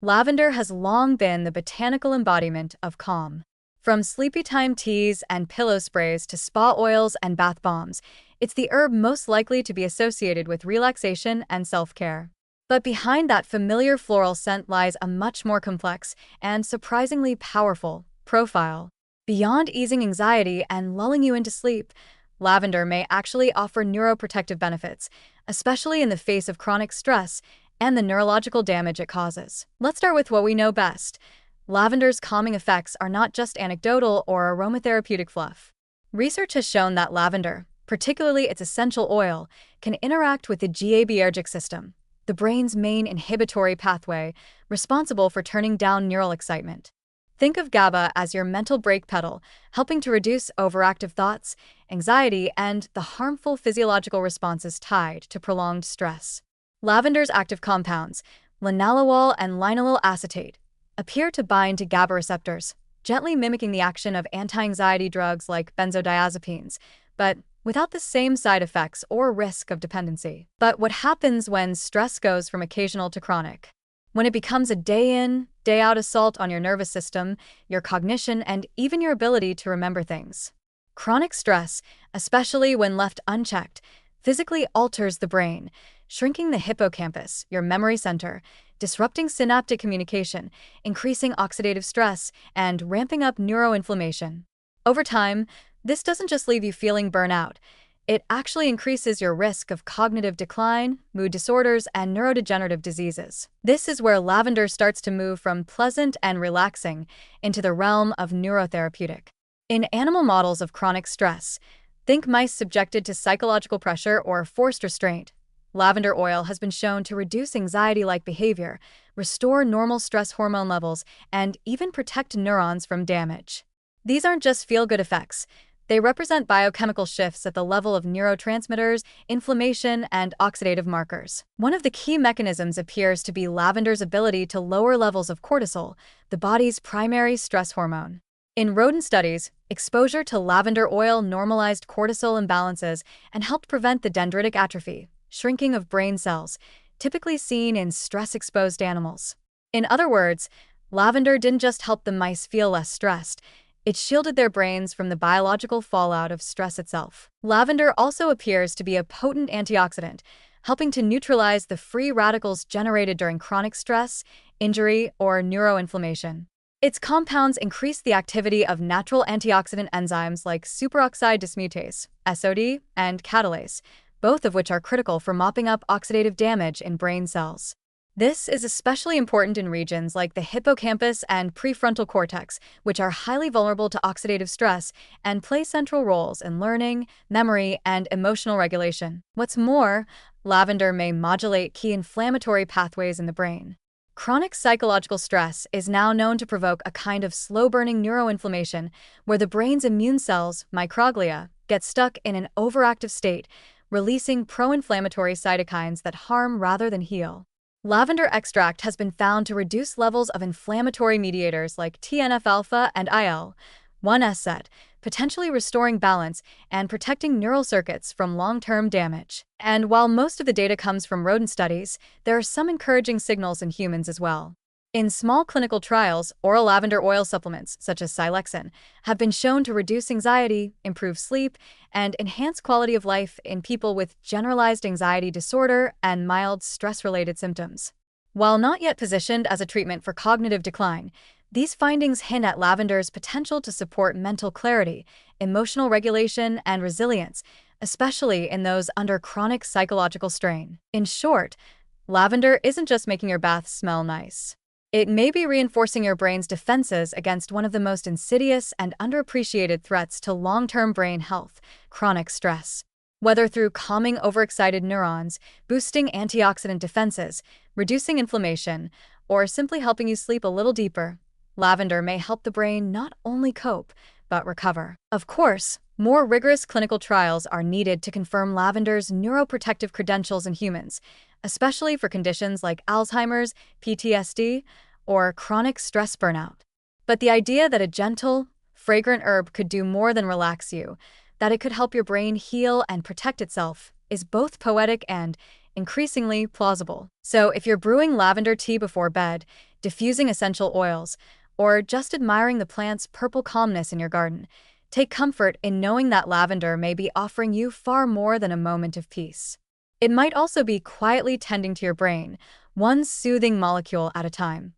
Lavender has long been the botanical embodiment of calm. From sleepy time teas and pillow sprays to spa oils and bath bombs, it's the herb most likely to be associated with relaxation and self-care. But behind that familiar floral scent lies a much more complex and surprisingly powerful profile. Beyond easing anxiety and lulling you into sleep, lavender may actually offer neuroprotective benefits, especially in the face of chronic stress and the neurological damage it causes. Let's start with what we know best. Lavender's calming effects are not just anecdotal or aromatherapeutic fluff. Research has shown that lavender, particularly its essential oil, can interact with the GABAergic system, the brain's main inhibitory pathway responsible for turning down neural excitement. Think of GABA as your mental brake pedal, helping to reduce overactive thoughts, anxiety, and the harmful physiological responses tied to prolonged stress. Lavender's active compounds, linalool and linylyl acetate, appear to bind to GABA receptors, gently mimicking the action of anti-anxiety drugs like benzodiazepines, but without the same side effects or risk of dependency. But what happens when stress goes from occasional to chronic? When it becomes a day-in, day-out assault on your nervous system, your cognition, and even your ability to remember things. Chronic stress, especially when left unchecked, physically alters the brain, shrinking the hippocampus, your memory center, disrupting synaptic communication, increasing oxidative stress, and ramping up neuroinflammation. Over time, this doesn't just leave you feeling burnout. It actually increases your risk of cognitive decline, mood disorders, and neurodegenerative diseases. This is where lavender starts to move from pleasant and relaxing into the realm of neurotherapeutic. In animal models of chronic stress, think mice subjected to psychological pressure or forced restraint, lavender oil has been shown to reduce anxiety-like behavior, restore normal stress hormone levels, and even protect neurons from damage. These aren't just feel-good effects. They represent biochemical shifts at the level of neurotransmitters, inflammation, and oxidative markers. One of the key mechanisms appears to be lavender's ability to lower levels of cortisol, the body's primary stress hormone. In rodent studies, exposure to lavender oil normalized cortisol imbalances and helped prevent the dendritic atrophy, shrinking of brain cells, typically seen in stress-exposed animals. In other words, lavender didn't just help the mice feel less stressed, it shielded their brains from the biological fallout of stress itself. Lavender also appears to be a potent antioxidant, helping to neutralize the free radicals generated during chronic stress, injury, or neuroinflammation. Its compounds increase the activity of natural antioxidant enzymes like superoxide dismutase, SOD, and catalase, both of which are critical for mopping up oxidative damage in brain cells. This is especially important in regions like the hippocampus and prefrontal cortex, which are highly vulnerable to oxidative stress and play central roles in learning, memory, and emotional regulation. What's more, lavender may modulate key inflammatory pathways in the brain. Chronic psychological stress is now known to provoke a kind of slow-burning neuroinflammation where the brain's immune cells, microglia, get stuck in an overactive state, releasing pro-inflammatory cytokines that harm rather than heal. Lavender extract has been found to reduce levels of inflammatory mediators like TNF-alpha and IL-1S, potentially restoring balance and protecting neural circuits from long-term damage. And while most of the data comes from rodent studies, there are some encouraging signals in humans as well. In small clinical trials, oral lavender oil supplements, such as Silexin, have been shown to reduce anxiety, improve sleep, and enhance quality of life in people with generalized anxiety disorder and mild stress-related symptoms. While not yet positioned as a treatment for cognitive decline, these findings hint at lavender's potential to support mental clarity, emotional regulation, and resilience, especially in those under chronic psychological strain. In short, lavender isn't just making your bath smell nice. It may be reinforcing your brain's defenses against one of the most insidious and underappreciated threats to long-term brain health, chronic stress. Whether through calming overexcited neurons, boosting antioxidant defenses, reducing inflammation, or simply helping you sleep a little deeper, lavender may help the brain not only cope, but recover. Of course, more rigorous clinical trials are needed to confirm lavender's neuroprotective credentials in humans, especially for conditions like Alzheimer's, PTSD, or chronic stress burnout. But the idea that a gentle, fragrant herb could do more than relax you, that it could help your brain heal and protect itself, is both poetic and increasingly plausible. So if you're brewing lavender tea before bed, diffusing essential oils, or just admiring the plant's purple calmness in your garden. Take comfort in knowing that lavender may be offering you far more than a moment of peace. It might also be quietly tending to your brain, one soothing molecule at a time.